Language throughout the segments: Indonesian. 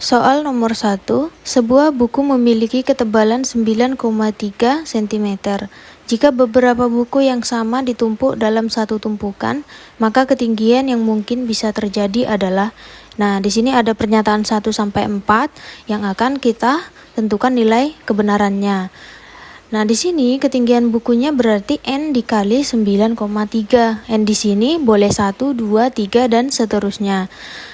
Soal nomor 1, sebuah buku memiliki ketebalan 9,3 cm. Jika beberapa buku yang sama ditumpuk dalam satu tumpukan, maka ketinggian yang mungkin bisa terjadi adalah. Nah, di sini ada pernyataan 1 sampai 4 yang akan kita tentukan nilai kebenarannya. Nah, di sini ketinggian bukunya berarti N dikali 9,3. N di sini boleh 1, 2, 3, dan seterusnya.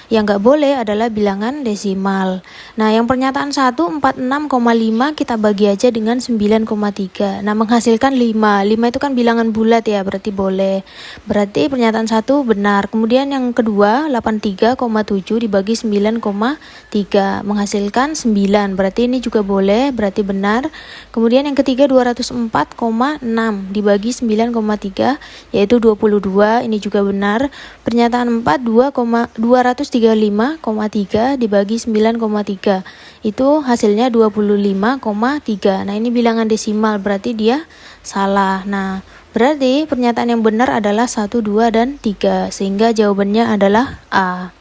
Yang nggak boleh adalah bilangan desimal. Nah, yang pernyataan 1, 46,5 kita bagi aja dengan 9,3. Nah, menghasilkan 5. 5 itu kan bilangan bulat ya, berarti boleh. Berarti pernyataan 1 benar. Kemudian yang kedua, 83,7 dibagi 9,3. Menghasilkan 9. Berarti ini juga boleh, berarti benar. Kemudian yang ketiga, 204,6 dibagi 9,3 yaitu 22, ini juga benar. Pernyataan 4, 235,3 dibagi 9,3 itu hasilnya 25,3. Nah, ini bilangan desimal, berarti dia salah. Nah, berarti pernyataan yang benar adalah 1, 2, dan 3, sehingga jawabannya adalah A.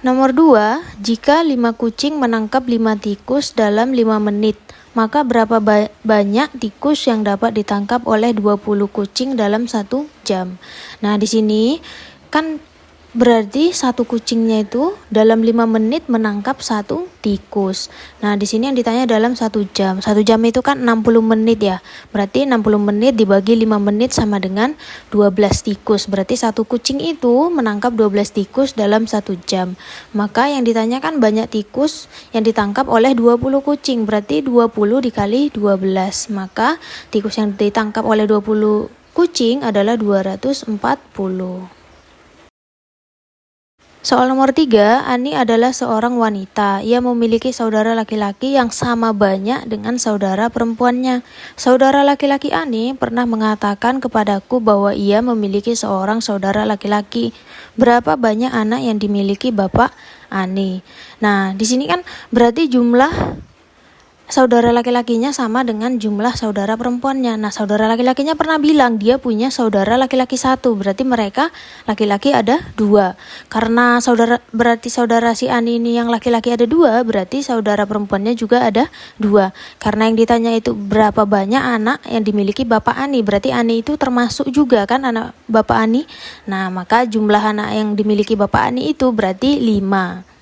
Nomor 2, jika 5 kucing menangkap 5 tikus dalam 5 menit, maka berapa banyak tikus yang dapat ditangkap oleh 20 kucing dalam 1 jam? Nah, di sini kan berarti satu kucingnya itu dalam 5 menit menangkap 1 tikus. Nah, di sini yang ditanya dalam 1 jam. 1 jam itu kan 60 menit ya. Berarti 60 menit dibagi 5 menit sama dengan 12 tikus. Berarti satu kucing itu menangkap 12 tikus dalam 1 jam. Maka yang ditanyakan banyak tikus yang ditangkap oleh 20 kucing. Berarti 20 dikali 12. Maka tikus yang ditangkap oleh 20 kucing adalah 240. Soal nomor 3, Ani adalah seorang wanita. Ia memiliki saudara laki-laki yang sama banyak dengan saudara perempuannya. Saudara laki-laki Ani pernah mengatakan kepadaku bahwa ia memiliki seorang saudara laki-laki. Berapa banyak anak yang dimiliki Bapak Ani? Nah, di sini kan berarti jumlah saudara laki-lakinya sama dengan jumlah saudara perempuannya. Nah, saudara laki-lakinya pernah bilang dia punya saudara laki-laki 1, berarti mereka laki-laki ada 2. Karena berarti saudara si Ani ini yang laki-laki ada 2, berarti saudara perempuannya juga ada 2. Karena yang ditanya itu berapa banyak anak yang dimiliki Bapak Ani, berarti Ani itu termasuk juga kan anak Bapak Ani. Nah, maka jumlah anak yang dimiliki Bapak Ani itu berarti 5.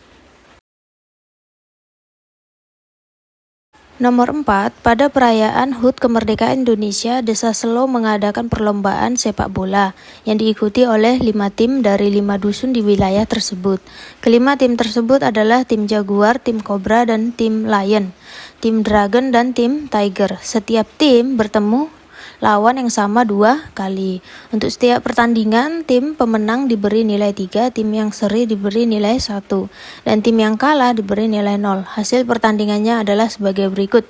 Nomor 4, pada perayaan HUT Kemerdekaan Indonesia, Desa Selo mengadakan perlombaan sepak bola yang diikuti oleh 5 tim dari 5 dusun di wilayah tersebut. Kelima tim tersebut adalah tim Jaguar, tim Cobra, dan tim Lion, tim Dragon, dan tim Tiger. Setiap tim bertemu lawan yang sama 2 kali. Untuk setiap pertandingan, tim pemenang diberi nilai 3, tim yang seri diberi nilai 1, dan tim yang kalah diberi nilai 0. Hasil pertandingannya adalah sebagai berikut.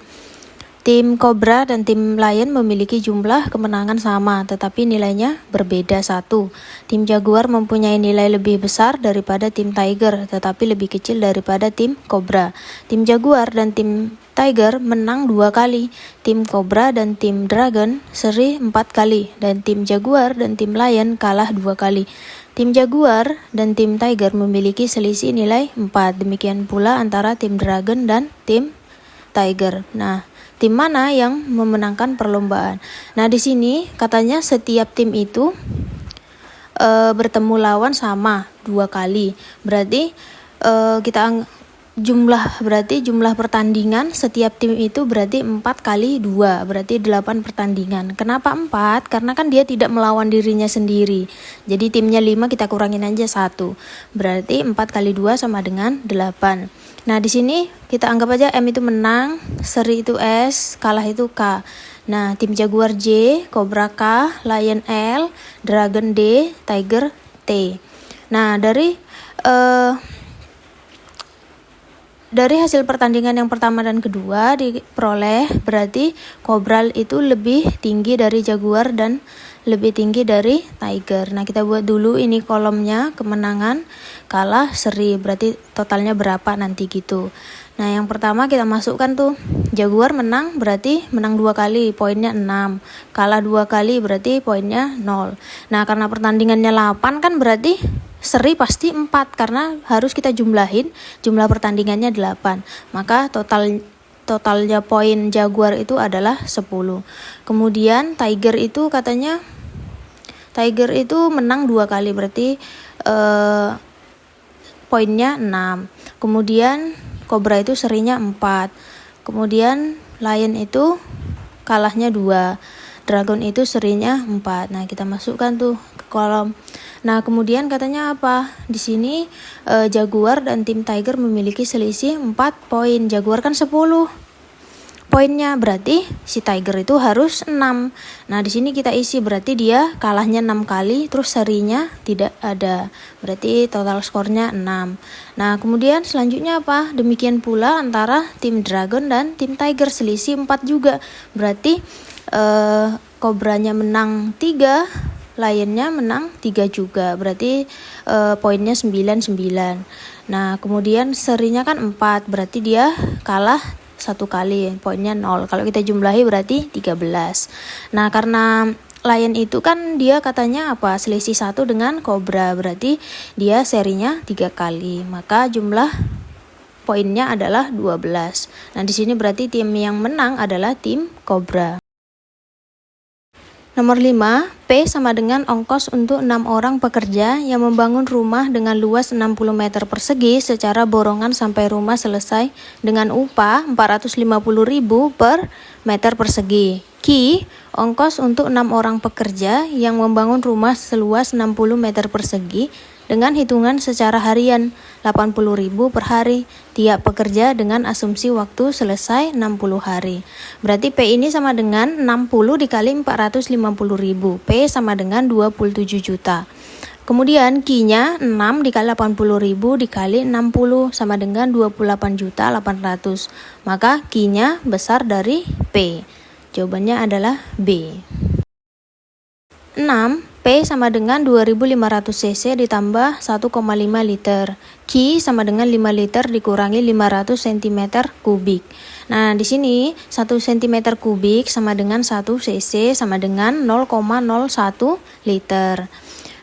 Tim Cobra dan tim Lion memiliki jumlah kemenangan sama, tetapi nilainya berbeda 1. Tim Jaguar mempunyai nilai lebih besar daripada tim Tiger, tetapi lebih kecil daripada tim Cobra. Tim Jaguar dan tim Tiger menang 2 kali, tim Cobra dan tim Dragon seri 4 kali, dan tim Jaguar dan tim Lion kalah 2 kali. Tim Jaguar dan tim Tiger memiliki selisih nilai 4, demikian pula antara tim Dragon dan tim Tiger. Nah, tim mana yang memenangkan perlombaan? Nah, di sini katanya setiap tim itu bertemu lawan sama 2 kali. Berarti jumlah pertandingan setiap tim itu berarti 4 kali 2, berarti 8 pertandingan. Kenapa 4? Karena kan dia tidak melawan dirinya sendiri. Jadi timnya 5 kita kurangin aja 1. Berarti 4 kali 2 sama dengan 8. Nah, di sini kita anggap aja M itu menang, seri itu S, kalah itu K. Nah, tim Jaguar J, Cobra K, Lion L, Dragon D, Tiger T. Nah, dari hasil pertandingan yang pertama dan kedua diperoleh, berarti Cobra itu lebih tinggi dari Jaguar dan lebih tinggi dari Tiger. Nah, kita buat dulu ini kolomnya, kemenangan, kalah, seri, berarti totalnya berapa nanti gitu. Nah, yang pertama kita masukkan tuh Jaguar menang berarti menang 2 kali, poinnya 6. Kalah 2 kali berarti poinnya 0. Nah, karena pertandingannya 8 kan berarti seri pasti 4 karena harus kita jumlahin jumlah pertandingannya 8. Maka totalnya poin Jaguar itu adalah 10. Kemudian Tiger itu katanya Tiger itu menang 2 kali berarti poinnya 6. Kemudian Cobra itu serinya 4. Kemudian Lion itu kalahnya 2. Dragon itu serinya 4. Nah, kita masukkan tuh ke kolom. Nah, kemudian katanya apa? Di sini Jaguar dan tim Tiger memiliki selisih 4 poin. Jaguar kan 10 poinnya, berarti si Tiger itu harus 6. Nah, di sini kita isi berarti dia kalahnya 6 kali, terus serinya tidak ada. Berarti total skornya 6. Nah, kemudian selanjutnya apa? Demikian pula antara tim Dragon dan tim Tiger, selisih 4 juga. Berarti Cobranya menang 3, Lionnya menang 3 juga. Berarti poinnya 9. Nah, kemudian serinya kan 4, berarti dia kalah 1 kali, poinnya 0. Kalau kita jumlahi berarti 13. Nah, karena Lion itu kan dia katanya apa? Selisih 1 dengan Cobra, berarti dia serinya 3 kali. Maka jumlah poinnya adalah 12. Nah, di sini berarti tim yang menang adalah tim Cobra. Nomor 5, P sama dengan ongkos untuk 6 orang pekerja yang membangun rumah dengan luas 60 meter persegi secara borongan sampai rumah selesai dengan upah 450.000 per meter persegi. Q, ongkos untuk 6 orang pekerja yang membangun rumah seluas 60 meter persegi dengan hitungan secara harian 80.000 per hari tiap pekerja dengan asumsi waktu selesai 60 hari. Berarti P ini sama dengan 60 dikali 450.000. P sama dengan 27 juta. Kemudian Q-nya 6 dikali 80.000 dikali 60 sama dengan 28.800. Maka Q-nya besar dari P. Jawabannya adalah B. 6. P sama dengan 2500 cc ditambah 1,5 liter. Q sama dengan 5 liter dikurangi 500 cm kubik. Nah, di sini 1 cm kubik sama dengan 1 cc sama dengan 0,01 liter.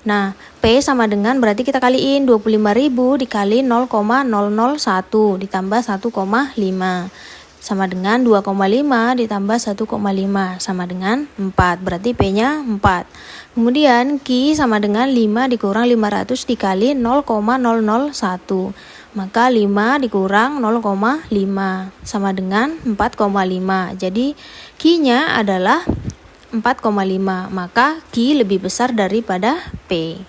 Nah, P sama dengan berarti kita kaliin 25.000 dikali 0,001 ditambah 1,5. Sama dengan 2,5 ditambah 1,5 sama dengan 4. Berarti P-nya 4. Kemudian Q sama dengan 5 dikurang 500 dikali 0,001. Maka 5 dikurang 0,5 sama dengan 4,5. Jadi Q-nya adalah 4,5. Maka Q lebih besar daripada P.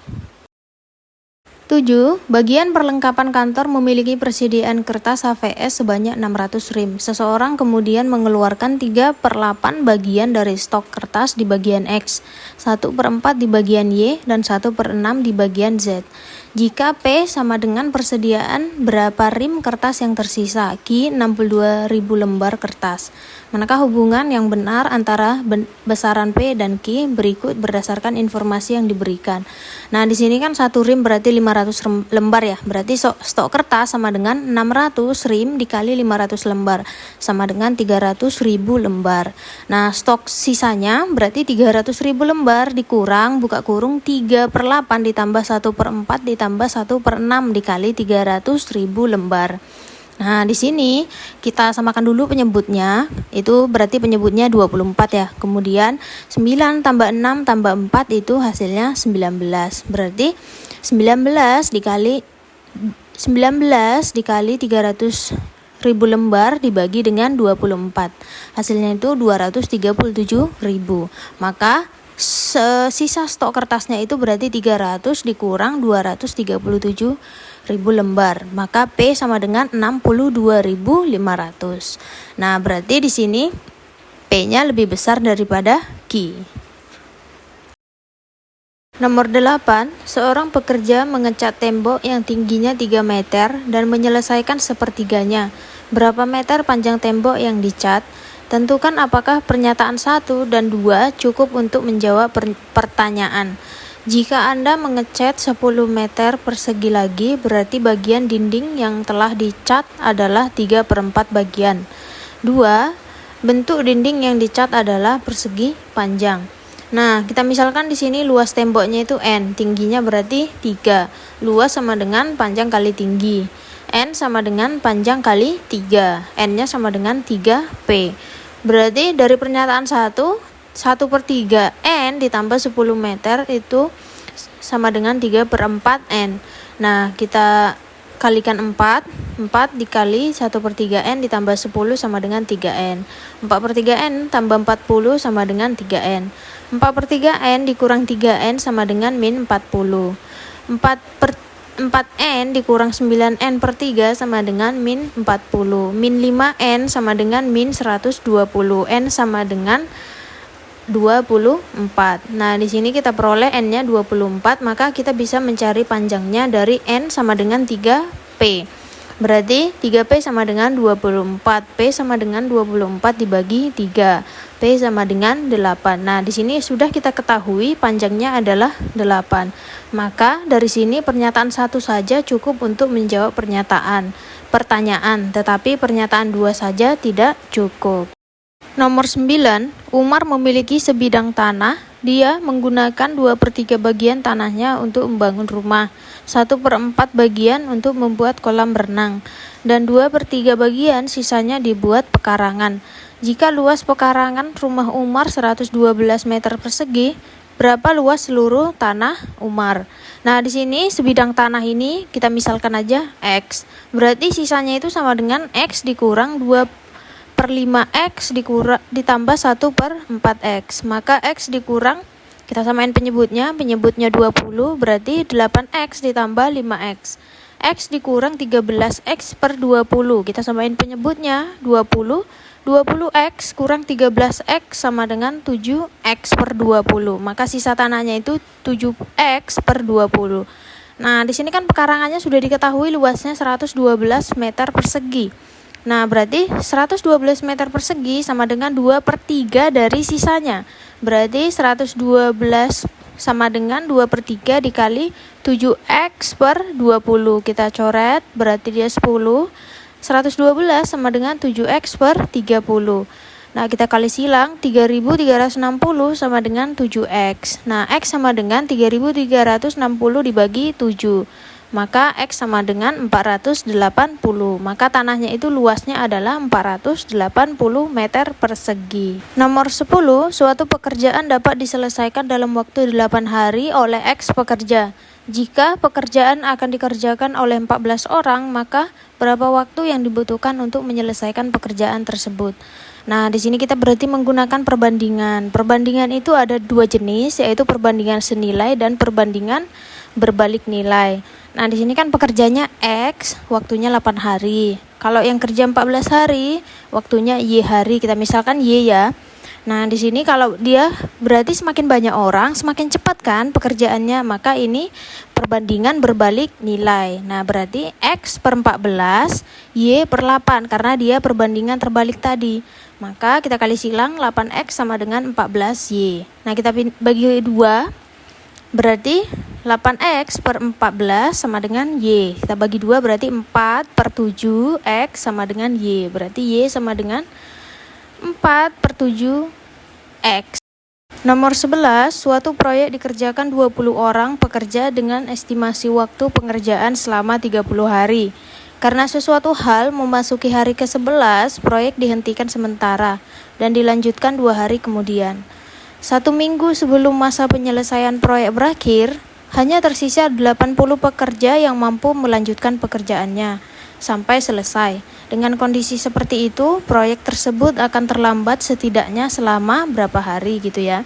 7. Bagian perlengkapan kantor memiliki persediaan kertas HVS sebanyak 600 rim. Seseorang kemudian mengeluarkan 3/8 bagian dari stok kertas di bagian X, 1/4 di bagian Y, dan 1/6 di bagian Z. Jika P sama dengan persediaan berapa rim kertas yang tersisa? Q 62.000 lembar kertas. Manakah hubungan yang benar antara besaran P dan Q berikut berdasarkan informasi yang diberikan. Nah, di sini kan 1 rim berarti 500 lembar ya. Berarti stok kertas sama dengan 600 rim dikali 500 lembar sama dengan 300.000 lembar. Nah, stok sisanya berarti 300.000 lembar dikurang buka kurung 3/8 ditambah 1/4 ditambah 1/6 dikali 300.000 lembar. Nah, di sini kita samakan dulu penyebutnya. Itu berarti penyebutnya 24 ya. Kemudian 9 tambah 6 tambah 4 itu hasilnya 19. Berarti 19 dikali 300.000 lembar dibagi dengan 24. Hasilnya itu 237.000. Maka sisa stok kertasnya itu berarti 300 dikurang 237.000 lembar. Maka P sama dengan 62.500. Nah, berarti di sini P-nya lebih besar daripada Q. Nomor 8, seorang pekerja mengecat tembok yang tingginya 3 meter dan menyelesaikan sepertiganya. Berapa meter panjang tembok yang dicat? Tentukan apakah pernyataan 1 dan 2 cukup untuk menjawab pertanyaan. Jika Anda mengecat 10 meter persegi lagi, berarti bagian dinding yang telah dicat adalah 3/4 bagian. 2. Bentuk dinding yang dicat adalah persegi panjang. Nah, kita misalkan di sini luas temboknya itu N, tingginya berarti 3. Luas sama dengan panjang kali tinggi. N sama dengan panjang kali 3. N-nya sama dengan 3P. Berarti dari pernyataan 1/3 N ditambah 10 meter itu sama dengan 3/4 N. Nah, kita kalikan 4 dikali 1/3 N ditambah 10 sama dengan 3N. 4/3 N tambah 40 sama dengan 3N. 4/3 N dikurang 3N sama dengan min 40. 4N dikurang 9N/3 sama dengan min 40. Min 5N sama dengan min 120. N sama dengan 24. Nah, di sini kita peroleh N-nya 24, maka kita bisa mencari panjangnya dari N sama dengan 3P. Berarti 3P sama dengan 24. P sama dengan 24 dibagi 3. P sama dengan 8. Nah, di sini sudah kita ketahui panjangnya adalah 8. Maka dari sini pernyataan 1 saja cukup untuk menjawab pertanyaan, tetapi pernyataan 2 saja tidak cukup. Nomor 9, Umar memiliki sebidang tanah. Dia menggunakan 2/3 bagian tanahnya untuk membangun rumah, 1/4 bagian untuk membuat kolam renang, dan 2/3 bagian sisanya dibuat pekarangan. Jika luas pekarangan rumah Umar 112 meter persegi, berapa luas seluruh tanah Umar? Nah, di sini sebidang tanah ini kita misalkan aja X. Berarti sisanya itu sama dengan X dikurang 2/5X ditambah 1/4X. Maka X dikurang, kita samain penyebutnya 20, berarti 8X ditambah 5X. X dikurang 13X/20, kita samain penyebutnya 20. 20X kurang 13X sama dengan 7X/20. Maka sisa tanahnya itu 7X/20. Nah, di sini kan pekarangannya sudah diketahui luasnya 112 meter persegi. Nah, berarti 112 meter persegi sama dengan 2/3 dari sisanya. Berarti 112 sama dengan 2/3 dikali 7X/20. Kita coret, berarti dia 10. 112 sama dengan 7X/30. Nah, kita kali silang, 3.360 sama dengan 7X. Nah, X sama dengan 3.360 dibagi 7. Maka X sama dengan 480. Maka tanahnya itu luasnya adalah 480 meter persegi. Nomor 10, suatu pekerjaan dapat diselesaikan dalam waktu 8 hari oleh X pekerja. Jika pekerjaan akan dikerjakan oleh 14 orang, maka berapa waktu yang dibutuhkan untuk menyelesaikan pekerjaan tersebut? Nah, di sini kita berarti menggunakan perbandingan. Perbandingan itu ada 2 jenis, yaitu perbandingan senilai dan perbandingan berbalik nilai. Nah, di sini kan pekerjanya X, waktunya 8 hari. Kalau yang kerja 14 hari, waktunya Y hari. Kita misalkan Y ya. Nah, di sini kalau dia berarti semakin banyak orang, semakin cepat kan pekerjaannya, maka ini perbandingan berbalik nilai. Nah, berarti X/14, Y/8, karena dia perbandingan terbalik tadi. Maka kita kali silang 8X sama dengan 14Y. Nah, kita bagi 2, berarti 8X/14 sama dengan Y. Kita bagi 2 berarti 4/7X sama dengan Y. Berarti Y sama dengan 4/7X. Nomor 11, suatu proyek dikerjakan 20 orang pekerja dengan estimasi waktu pengerjaan selama 30 hari. Karena sesuatu hal memasuki hari ke-11, proyek dihentikan sementara dan dilanjutkan 2 hari kemudian. 1 minggu sebelum masa penyelesaian proyek berakhir, hanya tersisa 80 pekerja yang mampu melanjutkan pekerjaannya sampai selesai. Dengan kondisi seperti itu, proyek tersebut akan terlambat setidaknya selama berapa hari gitu ya.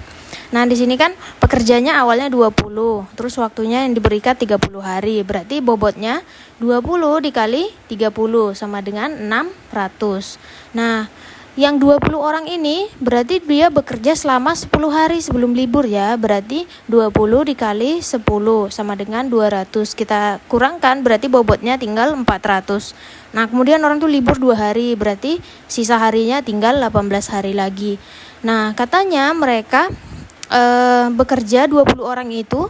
Nah, di sini kan pekerjanya awalnya 20, terus waktunya yang diberikan 30 hari. Berarti bobotnya 20 dikali 30 sama dengan 600. Nah, yang 20 orang ini berarti dia bekerja selama 10 hari sebelum libur ya. Berarti 20 dikali 10 sama dengan 200. Kita kurangkan berarti bobotnya tinggal 400. Nah, kemudian orang tuh libur 2 hari, berarti sisa harinya tinggal 18 hari lagi. Nah, katanya mereka bekerja 20 orang itu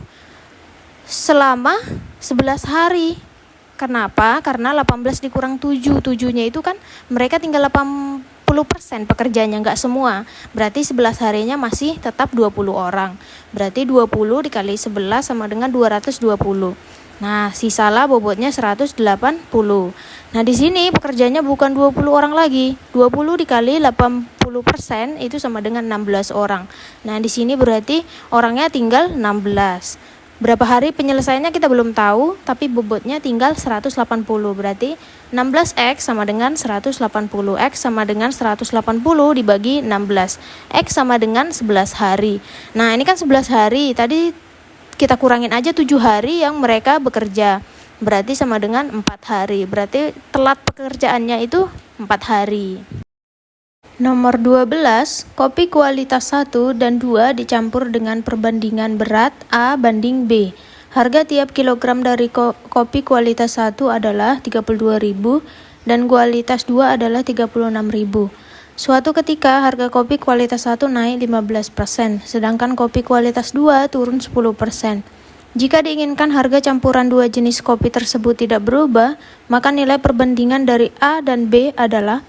selama 11 hari. Kenapa? Karena 18 dikurang 7. 7-nya itu kan mereka tinggal 80 50% pekerjanya, nggak semua. Berarti 11 harinya masih tetap 20 orang. Berarti 20 dikali 11 sama dengan 220. Nah, sisalah bobotnya 180. Nah, di sini pekerjanya bukan 20 orang lagi. 20 dikali 80% itu sama dengan 16 orang. Nah, di sini berarti orangnya tinggal 16. Berapa hari penyelesaiannya kita belum tahu, tapi bobotnya tinggal 180. Berarti 16X sama dengan 180. X sama dengan 180 dibagi 16. X sama dengan 11 hari. Nah, ini kan 11 hari. Tadi kita kurangin aja 7 hari yang mereka bekerja. Berarti sama dengan 4 hari. Berarti telat pekerjaannya itu 4 hari. Nomor 12, kopi kualitas 1 dan 2 dicampur dengan perbandingan berat A banding B. Harga tiap kilogram dari kopi kualitas 1 adalah 32.000 dan kualitas 2 adalah 36.000. Suatu ketika harga kopi kualitas 1 naik 15%, sedangkan kopi kualitas 2 turun 10%. Jika diinginkan harga campuran dua jenis kopi tersebut tidak berubah, maka nilai perbandingan dari A dan B adalah.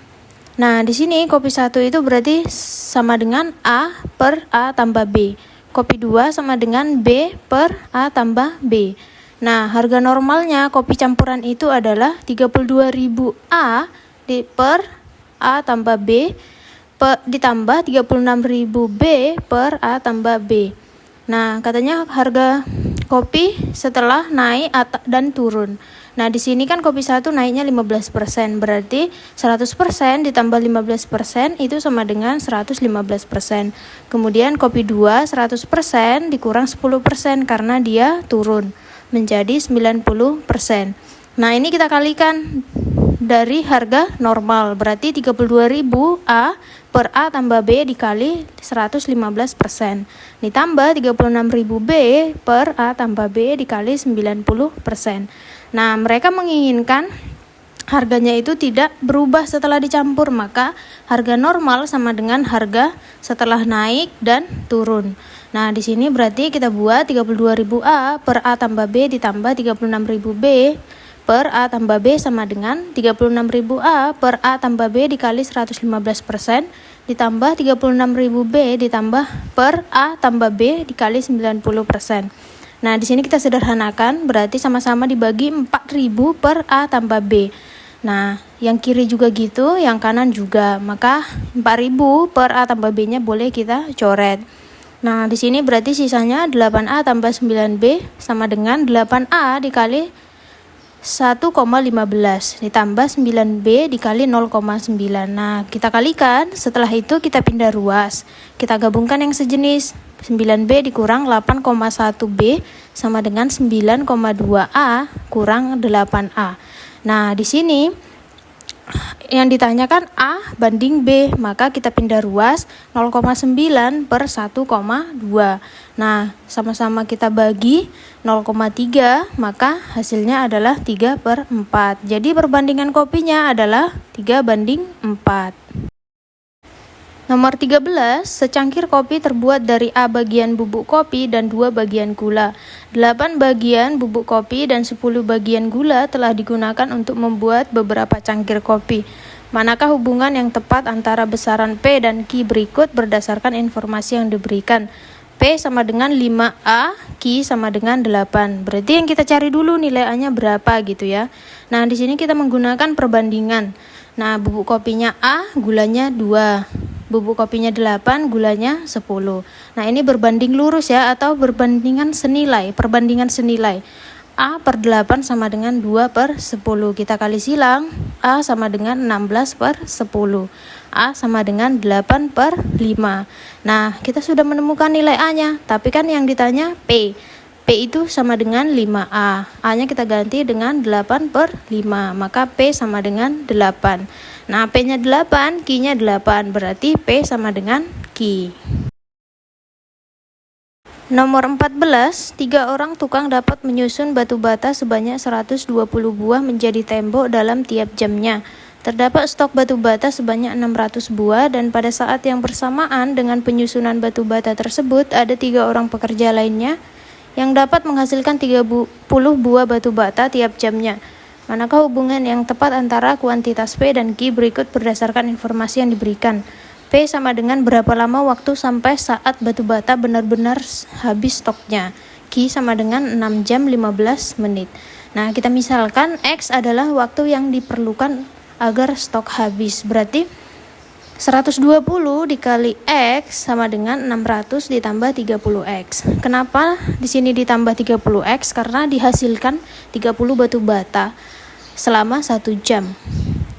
Nah, di sini kopi 1 itu berarti sama dengan A per A tambah B. Kopi 2 sama dengan B per A tambah B. Nah, harga normalnya kopi campuran itu adalah 32.000 A per A tambah B ditambah 36.000 B per A tambah B. Nah, katanya harga kopi setelah naik dan turun. Nah, di sini kan kopi 1 naiknya 15%, berarti 100% ditambah 15% itu sama dengan 115%. Kemudian kopi 2 100% dikurang 10% karena dia turun menjadi 90%. Nah, ini kita kalikan dari harga normal, berarti 32.000 A per A tambah B dikali 115%. Ditambah 36.000 B per A tambah B dikali 90%. Nah, mereka menginginkan harganya itu tidak berubah setelah dicampur, maka harga normal sama dengan harga setelah naik dan turun. Nah, di sini berarti kita buat 32.000 A per A tambah B ditambah 36.000 B per A tambah B sama dengan 36.000 A per A tambah B dikali 115% ditambah 36.000 B ditambah per A tambah B dikali 90%. Nah, di sini kita sederhanakan, berarti sama-sama dibagi 4.000 per A tambah B. Nah, yang kiri juga gitu, yang kanan juga. Maka 4.000 per A tambah B-nya boleh kita coret. Nah, di sini berarti sisanya 8A tambah 9B sama dengan 8A dikali 1,15 ditambah 9B dikali 0,9. Nah, kita kalikan, setelah itu kita pindah ruas. Kita gabungkan yang sejenis. 9B dikurang 8,1B sama dengan 9,2A kurang 8A. Nah, di sini yang ditanyakan A banding B, maka kita pindah ruas 0,9 per 1,2. Nah, sama-sama kita bagi 0,3, maka hasilnya adalah 3 per 4. Jadi perbandingan kopinya adalah 3 banding 4. Nomor 13, secangkir kopi terbuat dari A bagian bubuk kopi dan 2 bagian gula. 8 bagian bubuk kopi dan 10 bagian gula telah digunakan untuk membuat beberapa cangkir kopi. Manakah hubungan yang tepat antara besaran P dan Q berikut berdasarkan informasi yang diberikan? P sama dengan 5A, Q sama dengan 8. Berarti yang kita cari dulu nilai A-nya berapa gitu ya. Nah, di sini kita menggunakan perbandingan. Nah, bubuk kopinya A, gulanya 2. Bubuk kopinya 8, gulanya 10. Nah, ini berbanding lurus ya, atau perbandingan senilai. A per 8 sama dengan 2 per 10. Kita kali silang, A sama dengan 16 per 10. A sama dengan 8 per 5. Nah, kita sudah menemukan nilai A-nya, tapi kan yang ditanya P. P itu sama dengan 5A. A-nya kita ganti dengan 8 per 5, maka P sama dengan 8. Nah, P-nya 8, Q-nya 8, berarti P sama dengan Q. Nomor 14, 3 orang tukang dapat menyusun batu bata sebanyak 120 buah menjadi tembok dalam tiap jamnya. Terdapat stok batu bata sebanyak 600 buah dan pada saat yang bersamaan dengan penyusunan batu bata tersebut ada 3 orang pekerja lainnya yang dapat menghasilkan 30 buah batu bata tiap jamnya. Manakah hubungan yang tepat antara kuantitas P dan Q berikut berdasarkan informasi yang diberikan. P sama dengan berapa lama waktu sampai saat batu bata benar-benar habis stoknya. Q sama dengan 6 jam 15 menit. Nah, kita misalkan X adalah waktu yang diperlukan agar stok habis. Berarti 120 dikali X sama dengan 600 ditambah 30X. Kenapa di sini ditambah 30X? Karena dihasilkan 30 batu bata selama 1 jam.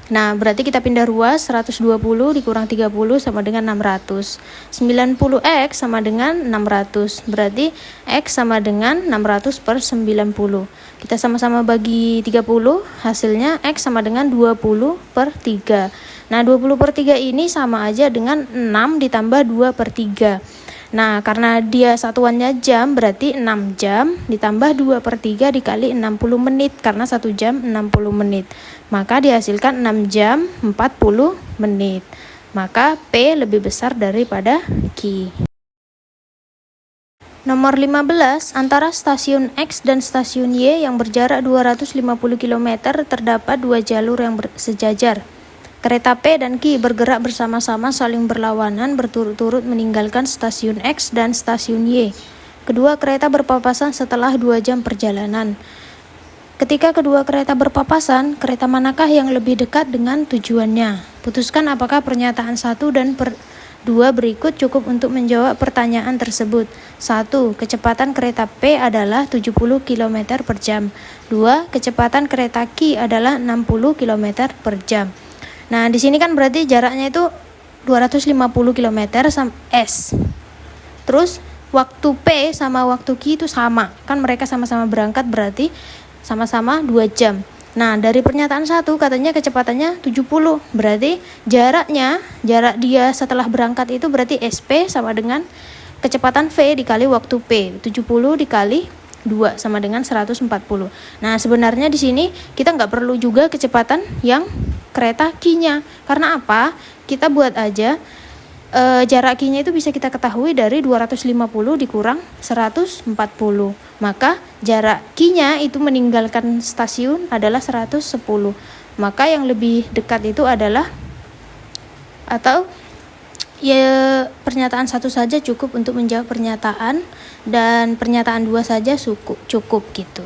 Nah, berarti kita pindah ruas, 120 dikurang 30 sama dengan 600. 90X sama dengan 600. Berarti X sama dengan 600 per 90. Kita sama-sama bagi 30, hasilnya X sama dengan 20 per 3. Nah, 20 per 3 ini sama aja dengan 6 ditambah 2 per 3. Nah, karena dia satuannya jam, berarti 6 jam ditambah 2 per 3 dikali 60 menit, karena 1 jam 60 menit. Maka dihasilkan 6 jam 40 menit. Maka P lebih besar daripada Q. Nomor 15, antara stasiun X dan stasiun Y yang berjarak 250 km terdapat 2 jalur yang sejajar. Kereta P dan Q bergerak bersama-sama saling berlawanan berturut-turut meninggalkan stasiun X dan stasiun Y. Kedua kereta berpapasan setelah 2 jam perjalanan. Ketika kedua kereta berpapasan, kereta manakah yang lebih dekat dengan tujuannya? Putuskan apakah pernyataan 1 dan 2 berikut cukup untuk menjawab pertanyaan tersebut. 1. Kecepatan kereta P adalah 70 km per jam. 2. Kecepatan kereta Q adalah 60 km per jam. Nah, di sini kan berarti jaraknya itu 250 km sama S. Terus waktu P sama waktu Q itu sama. Kan mereka sama-sama berangkat, berarti sama-sama 2 jam. Nah, dari pernyataan 1 katanya kecepatannya 70. Berarti jarak dia setelah berangkat itu berarti SP sama dengan kecepatan V dikali waktu P. 70 dikali 2 sama dengan 140. Nah, sebenarnya di sini kita nggak perlu juga kecepatan yang kereta Q-nya. Karena apa? Kita buat aja jarak Q-nya itu bisa kita ketahui dari 250 dikurang 140. Maka jarak Q-nya itu meninggalkan stasiun adalah 110. Maka yang lebih dekat itu adalah, atau ya, pernyataan 1 saja cukup untuk menjawab pernyataan, dan pernyataan 2 saja cukup gitu.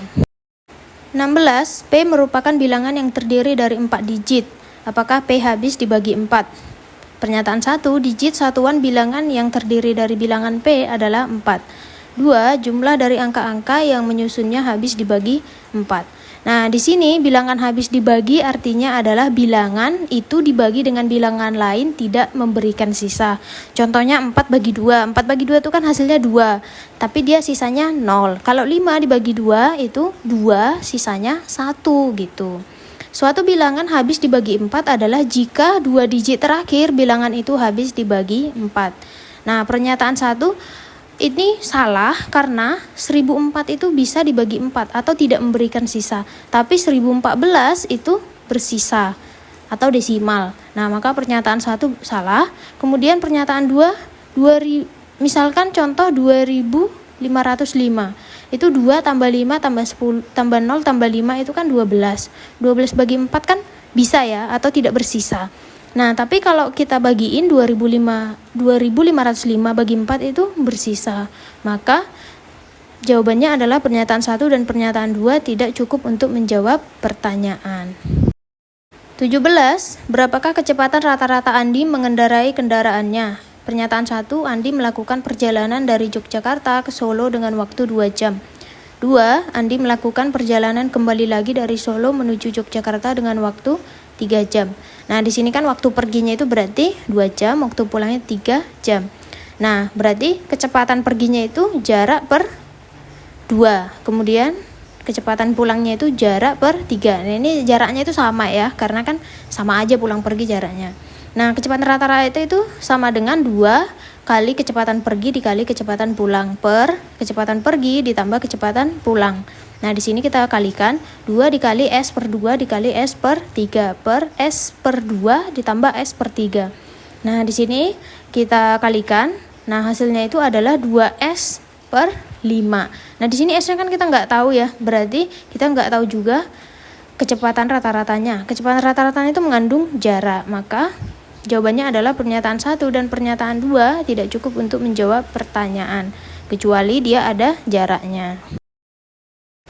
16. P merupakan bilangan yang terdiri dari 4 digit. Apakah P habis dibagi 4? Pernyataan 1, digit satuan bilangan yang terdiri dari bilangan P adalah 4. 2. Jumlah dari angka-angka yang menyusunnya habis dibagi 4. Nah, di sini bilangan habis dibagi artinya adalah bilangan itu dibagi dengan bilangan lain tidak memberikan sisa. Contohnya 4 bagi 2. 4 bagi 2 itu kan hasilnya 2, tapi dia sisanya 0. Kalau 5 dibagi 2 itu 2, sisanya 1 gitu. Suatu bilangan habis dibagi 4 adalah jika 2 digit terakhir bilangan itu habis dibagi 4. Nah, pernyataan 1 ini salah karena 1004 itu bisa dibagi 4 atau tidak memberikan sisa. Tapi 1014 itu bersisa atau desimal. Nah, maka pernyataan 1 salah. Kemudian pernyataan 2, misalkan contoh 2505. Itu 2 tambah 5 tambah 10 tambah 0 tambah 5 itu kan 12. 12 bagi 4 kan bisa ya, atau tidak bersisa. Nah, tapi kalau kita bagiin 2505 bagi 4 itu bersisa. Maka jawabannya adalah pernyataan 1 dan pernyataan 2 tidak cukup untuk menjawab pertanyaan. 17. Berapakah kecepatan rata-rata Andi mengendarai kendaraannya? Pernyataan 1, Andi melakukan perjalanan dari Yogyakarta ke Solo dengan waktu 2 jam. 2. Andi melakukan perjalanan kembali lagi dari Solo menuju Yogyakarta dengan waktu 3 jam. Nah, di sini kan waktu perginya itu berarti 2 jam, waktu pulangnya 3 jam. Nah, berarti kecepatan perginya itu jarak per 2. Kemudian kecepatan pulangnya itu jarak per 3. Nah, ini jaraknya itu sama ya, karena kan sama aja pulang pergi jaraknya. Nah, kecepatan rata-rata itu sama dengan 2 kali kecepatan pergi dikali kecepatan pulang per kecepatan pergi ditambah kecepatan pulang. Nah, di sini kita kalikan 2 dikali S per 2 dikali S per 3 per S per 2 ditambah S per 3. Nah, di sini kita kalikan. Nah, hasilnya itu adalah 2S per 5. Nah, di sini S-nya kan kita nggak tahu ya. Berarti kita nggak tahu juga kecepatan rata-ratanya. Kecepatan rata-ratanya itu mengandung jarak, maka jawabannya adalah pernyataan 1 dan pernyataan 2 tidak cukup untuk menjawab pertanyaan, kecuali dia ada jaraknya.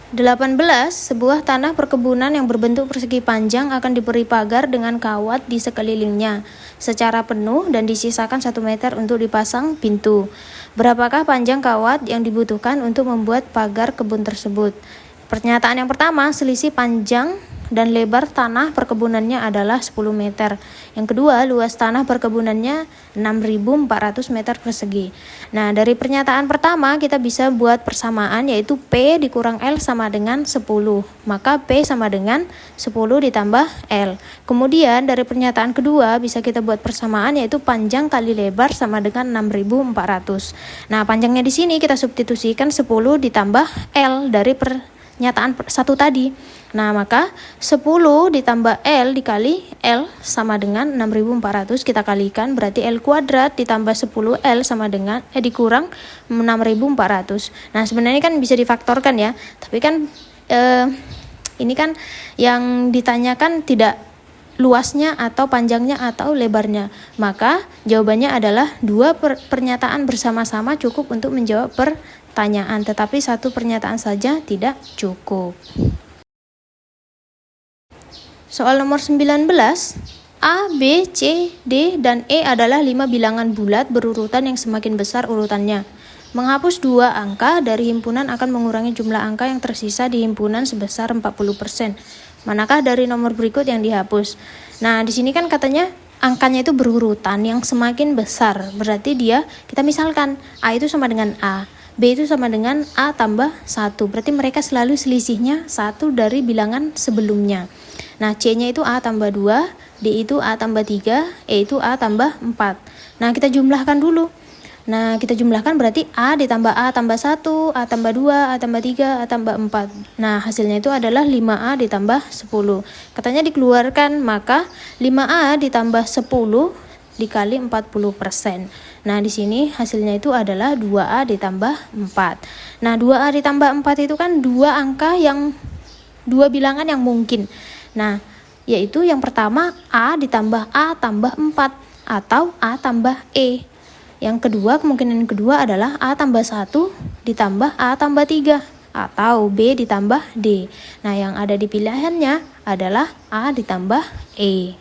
18. Sebuah tanah perkebunan yang berbentuk persegi panjang akan diberi pagar dengan kawat di sekelilingnya secara penuh dan disisakan 1 meter untuk dipasang pintu. Berapakah panjang kawat yang dibutuhkan untuk membuat pagar kebun tersebut? Pernyataan yang pertama, selisih panjang dan lebar tanah perkebunannya adalah 10 meter. Yang kedua, luas tanah perkebunannya 6.400 meter persegi. Nah, dari pernyataan pertama kita bisa buat persamaan, yaitu P dikurang L sama dengan 10. Maka P sama dengan 10 ditambah L. Kemudian dari pernyataan kedua bisa kita buat persamaan, yaitu panjang kali lebar sama dengan 6.400. Nah, panjangnya di sini kita substitusikan 10 ditambah L dari pernyataan 1 tadi. Nah, maka 10 ditambah L dikali L sama dengan 6.400, kita kalikan, berarti L kuadrat ditambah 10L sama dengan dikurang 6.400. Nah, sebenarnya kan bisa difaktorkan ya, tapi kan ini kan yang ditanyakan tidak luasnya atau panjangnya atau lebarnya. Maka jawabannya adalah 2 pernyataan bersama-sama cukup untuk menjawab pertanyaan, tetapi 1 pernyataan saja tidak cukup. Soal nomor 19, A, B, C, D, dan E adalah 5 bilangan bulat berurutan yang semakin besar urutannya. Menghapus 2 angka dari himpunan akan mengurangi jumlah angka yang tersisa di himpunan sebesar 40%. Manakah dari nomor berikut yang dihapus? Nah, di sini kan katanya angkanya itu berurutan yang semakin besar. Berarti kita misalkan A itu sama dengan A, B itu sama dengan A tambah 1. Berarti mereka selalu selisihnya 1 dari bilangan sebelumnya. Nah, C-nya itu A tambah 2, D itu A tambah 3, E itu A tambah 4. Nah, kita jumlahkan dulu. Nah, kita jumlahkan berarti A ditambah A tambah 1, A tambah 2, A tambah 3, A tambah 4. Nah, hasilnya itu adalah 5A ditambah 10. Katanya dikeluarkan, maka 5A ditambah 10 dikali 40%. Nah, di sini hasilnya itu adalah 2A ditambah 4. Nah, 2A ditambah 4 itu kan 2 bilangan yang mungkin. Nah, yaitu yang pertama A ditambah A tambah 4 atau A tambah E. Yang kedua, kemungkinan kedua adalah A tambah 1 ditambah A tambah 3 atau B ditambah D. Nah, yang ada di pilihannya adalah A ditambah E.